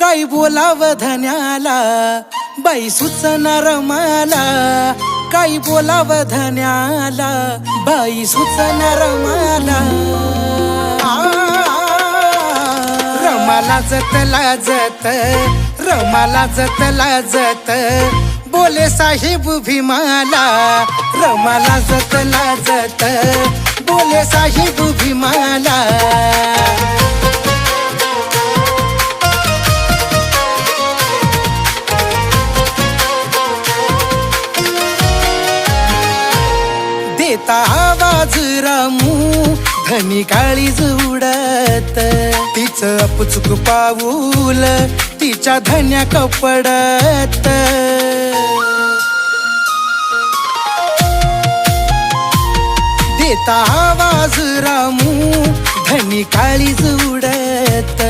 काही बोलाव धन्याला बाई सुचणार मला, काही बोलाव धन्याला बाई सुचणार मला. रमाला जतला जत, रमाला जतला जत, बोले साहेब भीमाला. रमाला जतला जत, बोले साहेब भीमाला. देता आवाज रामू धनी काळीज उडत, तिचं अपचुक पाऊल तिच्या धन्या कपडत. देता आवाज रामू धनी काळीज उडत.